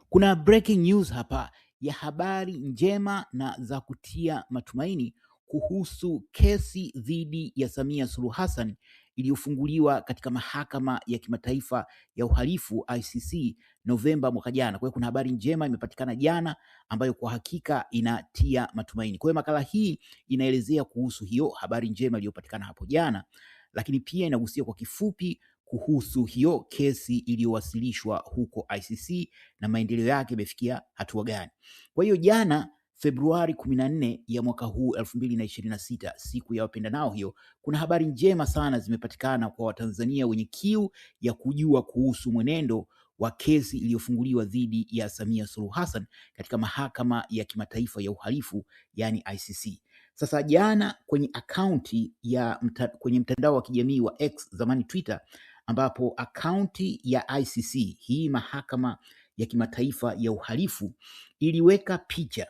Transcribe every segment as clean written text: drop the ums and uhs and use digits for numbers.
Kuna breaking news hapa ya habari njema na za kutia matumaini kuhusu kesi dhidi ya Samia Suluhu Hassan iliyofunguliwa katika mahakama ya kimataifa ya uhalifu ICC Novemba mwaka jana. Kwa hiyo kuna habari njema imepatikana jana ambayo kwa hakika inatia matumaini. Kwa hiyo makala hii inaelezea kuhusu hiyo habari njema iliyopatikana hapo jana, lakini pia inagusia kwa kifupi kuhusu hiyo kesi iliyowasilishwa huko ICC na maendeleo yake yamefikia hatua gani. Kwa hiyo jana Februari 14 ya mwaka huu 2026, siku ya wapendanao hiyo, kuna habari njema sana zimepatikana kwa Watanzania wenye kiu ya kujua kuhusu mwenendo wa kesi iliyofunguliwa dhidi ya Samia Suluhu Hassan katika mahakama ya kimataifa ya uhalifu yani ICC. Sasa jana kwenye akaunti ya kwenye mtandao wa kijamii wa X, zamani Twitter, ambapo akaunti ya ICC, hii mahakama ya kimataifa ya uhalifu, iliweka picha,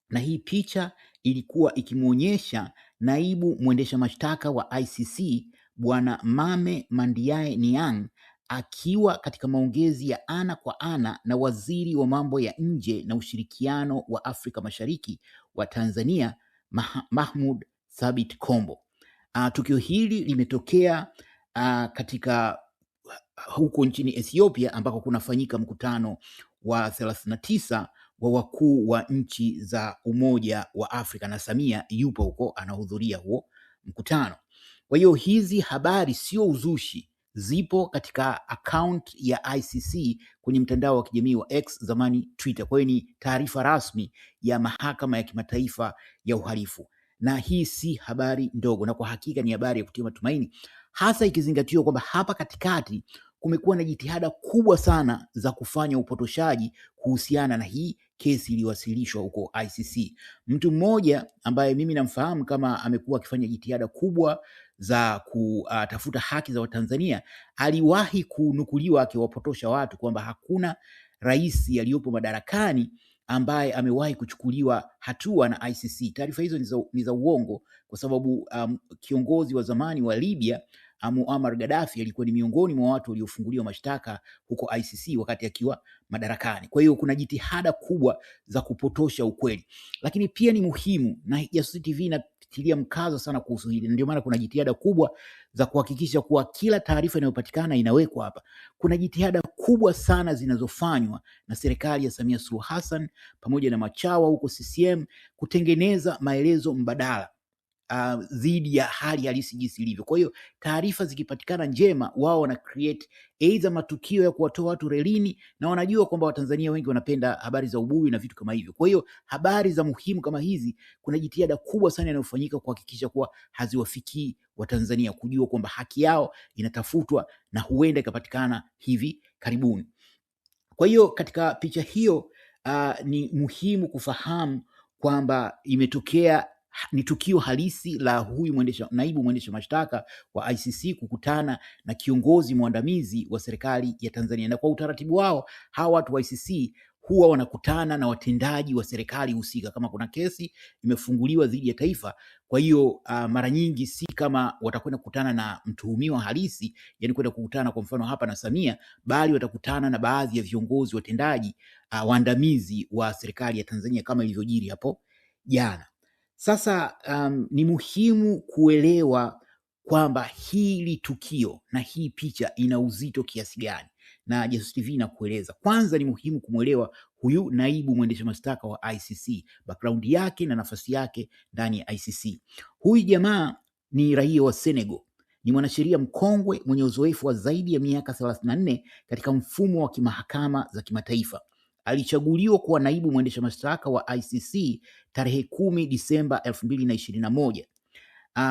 na hii picha ilikuwa ikimuonyesha naibu mwendesha mashtaka wa ICC Bwana Mame Mandiae Niang akiwa katika maongezi ya ana kwa ana na waziri wa mambo ya nje na ushirikiano wa Afrika Mashariki wa Tanzania Mahmoud Thabit Kombo. Tukio hili limetokea katika huko nchini Ethiopia ambako kunafanyika mkutano wa 39 wa wakuu wa nchi za Umoja wa Afrika, na Samia yupo huko anahudhuria huo mkutano. Kwa hiyo hizi habari sio uzushi, zipo katika account ya ICC kwenye mtandao wa kijamii wa X, zamani Twitter. Kwa hiyo ni taarifa rasmi ya mahakama ya kimataifa ya uhalifu, na hii si habari ndogo, na kwa hakika ni habari ya kutia matumaini, hasa ikizingatiwa kwamba hapa katikati kumekuwa na jitihada kubwa sana za kufanya upotoshaji kuhusiana na hii kesi iliyowasilishwa huko ICC. Mtu mmoja ambaye mimi namfahamu kama amekuwa akifanya jitihada kubwa za kutafuta haki za Watanzania aliwahi kunukuliwa akiwapotosha watu kwamba hakuna rais aliyopo madarakani ambaye amewahi kuchukuliwa hatua na ICC. Taarifa hizo ni za uongo, kwa sababu kiongozi wa zamani wa Libya Muammar Gaddafi alikuwa ni miongoni mwa watu waliofunguliwa mashtaka huko ICC wakati akiwa madarakani. Kwa hiyo kuna jitihada kubwa za kupotosha ukweli, lakini pia ni muhimu, na Jasusi TV inatilia mkazo sana kuhusu hili, ndio maana kuna jitihada kubwa za kuhakikisha kuwa kila taarifa inayopatikana inawekwa hapa. Kuna jitihada kubwa sana zinazofanywa na serikali ya Samia Suluhu Hassan pamoja na machawa huko CCM kutengeneza maelezo mbadala dhidi ya hali halisi jinsi ilivyo. Kwa hiyo taarifa zikipatikana njema, wao wana create aidha matukio ya kuwatoa watu relini, na wanajua kwamba Watanzania wengi wanapenda habari za ubuyu na vitu kama hivyo. Kwa hiyo habari za muhimu kama hizi, kuna jitihada kubwa sana inayofanyika kuhakikisha kuwa haziwafikii Watanzania, kujua kwamba haki yao inatafutwa na huenda ikapatikana hivi karibuni. Kwa hiyo katika picha hiyo ni muhimu kufahamu kwamba imetokea ni tukio halisi la huyu naibu mwendesha mashtaka wa ICC kukutana na kiongozi mwandamizi wa serikali ya Tanzania. Na kwa utaratibu wao, hawa watu wa ICC huwa wanakutana na watendaji wa serikali husika kama kuna kesi imefunguliwa dhidi ya taifa. Kwa hiyo mara nyingi si kama watakwenda kukutana na mtuhumiwa halisi, yani kwenda kukutana kwa mfano hapa na Samia, bali watakutana na baadhi ya viongozi watendaji waandamizi wa serikali ya Tanzania kama ilivyojiri hapo jana. Sasa ni muhimu kuelewa kwamba hili tukio na hii picha ina uzito kiasi gani, na Jasusi TV inakueleza. Kwanza ni muhimu kumwelewa huyu naibu mwendesha mashtaka wa ICC, background yake na nafasi yake ndani ya ICC. Huyu jamaa ni raia wa Senegal, ni mwanasheria mkongwe mwenye uzoefu wa zaidi ya miaka 34 katika mfumo wa kimahakama za kimataifa. Alichaguliwa kuwa naibu mwendesha mashtaka wa ICC tarehe 10 Disemba 2021.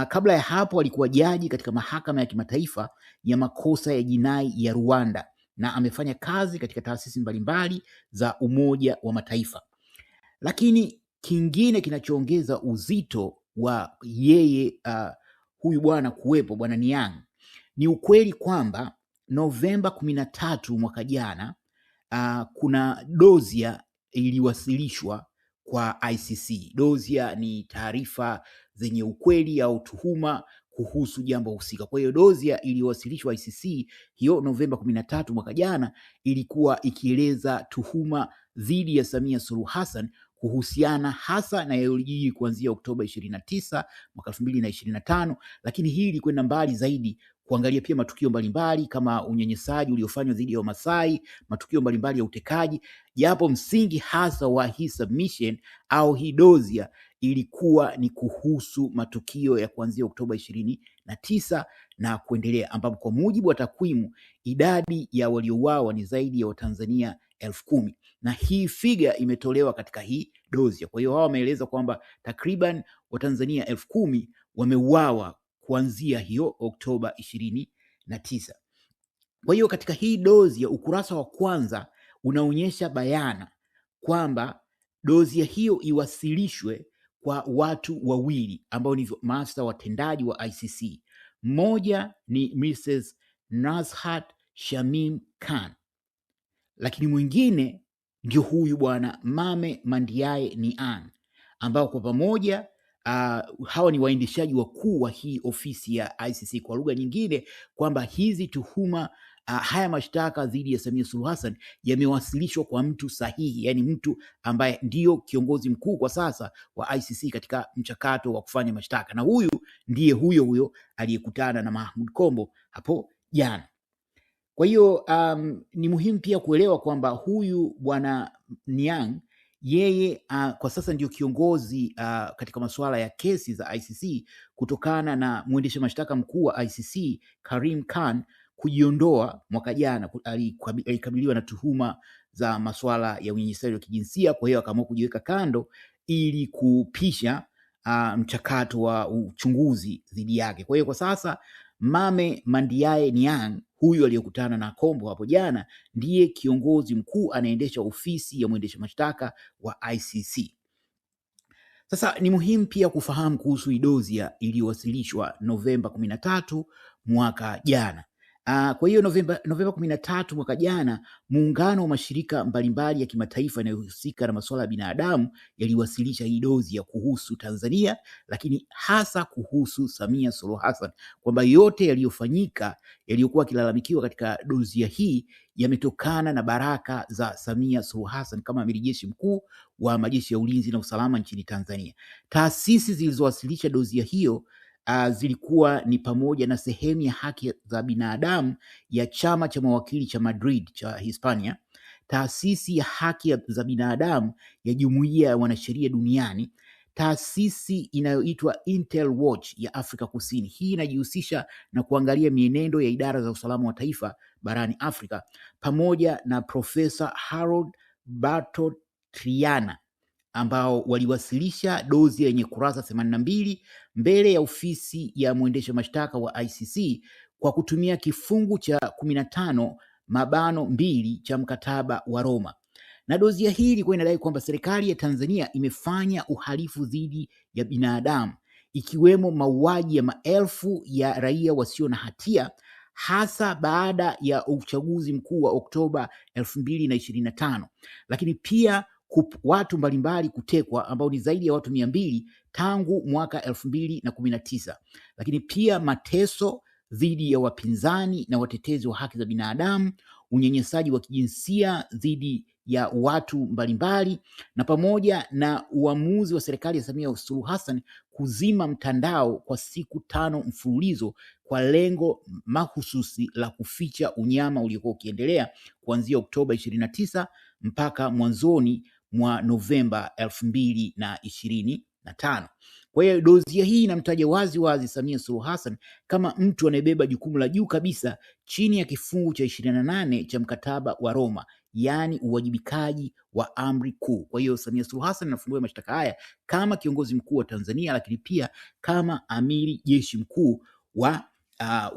Kabla ya hapo alikuwa jaji katika mahakama ya kimataifa ya makosa ya jinai ya Rwanda, na amefanya kazi katika taasisi mbalimbali za Umoja wa Mataifa. Lakini kingine kinachoongeza uzito wa yeye huyu bwana kuwepo, Bwana Niang, ni ukweli kwamba Novemba 13 mwaka jana kuna dozia iliwasilishwa kwa ICC. Dozia ni taarifa zenye ukweli au tuhuma kuhusu jambo husika. Kwa hiyo dozi iliyowasilishwa ICC hiyo Novemba 13 mwaka jana ilikuwa ikieleza tuhuma dhidi ya Samia Suluhu Hassan kuhusiana hasa na yaliyojiri kuanzia Oktoba 29 mwaka 2025, lakini hii ilikwenda mbali zaidi kuangalia pia matukio mbalimbali kama unyanyasaji uliofanywa dhidi ya Wamasai, matukio mbalimbali ya utekaji, japo msingi hasa wa hii submission au hii dozia ilikuwa ni kuhusu matukio ya kuanzia Oktoba 29 na kuendelea, ambapo kwa mujibu wa takwimu idadi ya waliouawa ni zaidi ya Watanzania 10,000 na hii figa imetolewa katika hii dozia. Kwa hiyo hao wameeleza kwamba takriban Watanzania 10,000 wameuawa kuanzia hiyo Oktoba 29. Kwa hiyo katika hii dozi ya ukurasa wa kwanza unaonyesha bayana kwamba dozi hiyo iwasilishwe kwa watu wawili ambao ni maafisa watendaji wa ICC. Mmoja ni Mrs. Nazhat Shamim Khan, lakini mwingine ndio huyu bwana Mame Mandiaye Niang, ambao kwa pamoja hawa ni waendeshaji wakuu wa hii ofisi ya ICC. Kwa lugha nyingine kwamba hizi tuhuma haya mashtaka dhidi ya Samia Suluhu Hassan yamewasilishwa kwa mtu sahihi, yani mtu ambaye ndio kiongozi mkuu kwa sasa wa ICC katika mchakato wa kufanya mashtaka, na huyu ndiye huyo aliyekutana na Mahmoud Kombo hapo jana. Kwa hiyo ni muhimu pia kuelewa kwamba huyu bwana Niang yeye kwa sasa ndio kiongozi katika masuala ya kesi za ICC kutokana na mwendesha mashtaka mkuu wa ICC Karim Khan kujiondoa mwaka jana. Alikabiliwa na tuhuma za masuala ya unyanyasaji wa kijinsia, kwa hiyo akaamua kujiweka kando ili kupisha mchakato wa uchunguzi dhidi yake. Kwa hiyo kwa sasa Mame Mandiaye Niang, huyu aliyokutana na Kombo hapo jana, ndiye kiongozi mkuu anaendesha ofisi ya mwendesha mashtaka wa ICC. Sasa ni muhimu pia kufahamu kuhusu idozia iliyowasilishwa Novemba 13 mwaka jana. Kwa hiyo Novemba 13 mwaka jana, muungano wa mashirika mbalimbali ya kimataifa yanayohusika na masuala ya binadamu yaliwasilisha hii dozi ya kuhusu Tanzania, lakini hasa kuhusu Samia Suluhu Hassan, kwamba yote yaliyofanyika yaliyokuwa kilalamikiwa katika dozi hii yametokana na baraka za Samia Suluhu Hassan kama amiri jeshi mkuu wa majeshi ya ulinzi na usalama nchini Tanzania. Taasisi zilizowasilisha dozi hiyo zilikuwa ni pamoja na sehemu ya haki za binadamu ya chama cha mawakili cha Madrid cha Hispania, taasisi ya haki za binadamu ya jumuiya ya wanasheria duniani, taasisi inayoitwa Intel Watch ya Afrika Kusini. Hii inajihusisha na kuangalia mienendo ya idara za usalama wa taifa barani Afrika, pamoja na Profesa Harold Bartot Triana, ambao waliwasilisha dozi yenye kurasa 82 mbele ya ofisi ya mwendesha mashtaka wa ICC kwa kutumia kifungu cha 15(2) cha mkataba wa Roma. Na dozi hii ilikuwa inadai kwamba serikali ya Tanzania imefanya uhalifu dhidi ya binadamu, ikiwemo mauaji ya maelfu ya raia wasio na hatia, hasa baada ya uchaguzi mkuu wa Oktoba 2025, lakini pia watu mbalimbali kutekwa ambao ni zaidi ya watu 200 tangu mwaka 2019, lakini pia mateso dhidi ya wapinzani na watetezi wa haki za binadamu, unyanyasaji wa kijinsia dhidi ya watu mbalimbali, na pamoja na uamuzi wa serikali ya Samia Suluhu Hassan kuzima mtandao kwa siku 5 mfululizo kwa lengo mahususi la kuficha unyama uliokuwa ukiendelea kuanzia Oktoba 29 mpaka mwanzoni mwa Novemba 2025. Kwa hiyo dozi hii inamtaja wazi Samia Suluhu Hassan kama mtu anayebeba jukumu la juu kabisa chini ya kifungu cha 28 cha mkataba wa Roma, yaani uwajibikaji wa amri kuu. Kwa hiyo Samia Suluhu Hassan anafunguliwa mashtaka haya kama kiongozi mkuu wa Tanzania, lakini pia kama amiri jeshi mkuu wa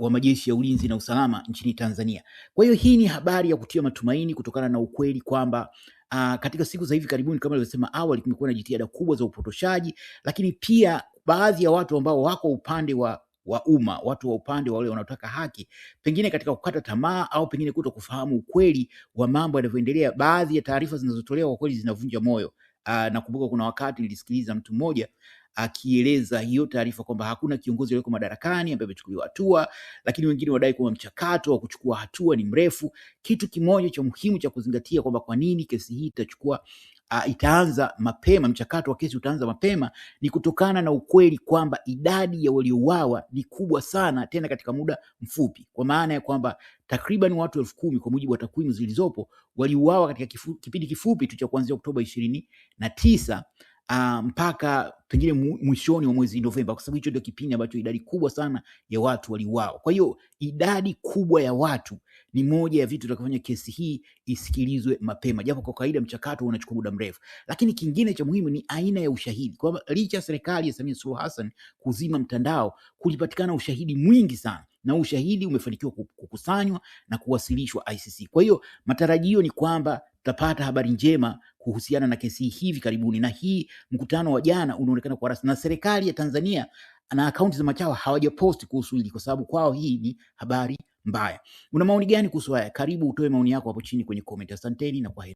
majeshi ya ulinzi na usalama nchini Tanzania. Kwa hiyo hii ni habari ya kutia matumaini kutokana na ukweli kwamba katika siku za hivi karibuni, kama nilivyosema awali, kumekuwa na jitihada kubwa za upotoshaji, lakini pia baadhi ya watu ambao wako upande wa umma, watu wa upande wa wale wanaotaka haki, pengine katika kukata tamaa au pengine kuto kufahamu ukweli wa mambo yanavyoendelea, baadhi ya taarifa zinazotolewa kwa kweli zinavunja moyo. Nakumbuka kuna wakati nilisikiliza mtu mmoja akieleza hiyo taarifa kwamba hakuna kiongozi aliyeko madarakani ambaye amechukuliwa hatua, lakini wengine wadai kwamba mchakato wa kuchukua hatua ni mrefu. Kitu kimoja cha muhimu cha kuzingatia kwamba kwa nini kesi hii itaanza mapema, mchakato wa kesi utaanza mapema, ni kutokana na ukweli kwamba idadi ya waliouawa ni kubwa sana, tena katika muda mfupi, kwa maana ya kwamba takriban watu 10,000 kwa mujibu wa takwimu zilizopo waliuawa katika kipindi kifupi tu cha kuanzia Oktoba 29 mpaka pengine mwishoni wa mwezi Novemba, kwa sababu hicho ndio kipindi ambacho idadi kubwa sana ya watu waliuawa. Kwa hiyo idadi kubwa ya watu ni moja ya vitu vitakavyofanya kesi hii isikilizwe mapema, japo kwa kawaida mchakato unachukua muda mrefu. Lakini kingine cha muhimu ni aina ya ushahidi, kwamba licha ya serikali ya Samia Suluhu Hassan kuzima mtandao, kulipatikana ushahidi mwingi sana, na ushahidi umefanikiwa kukusanywa na kuwasilishwa ICC. Kwa hiyo matarajio ni kwamba tutapata habari njema kuhusiana na kesi hivi karibuni, na hii mkutano wa jana unaonekana kwa rasmi, na serikali ya Tanzania na akaunti za machawa hawajaposti kuhusu hili, kwa sababu kwao hii ni habari mbaya. Una maoni gani kuhusu haya? Karibu utoe maoni yako hapo chini kwenye comment. Asanteni na kwaheri.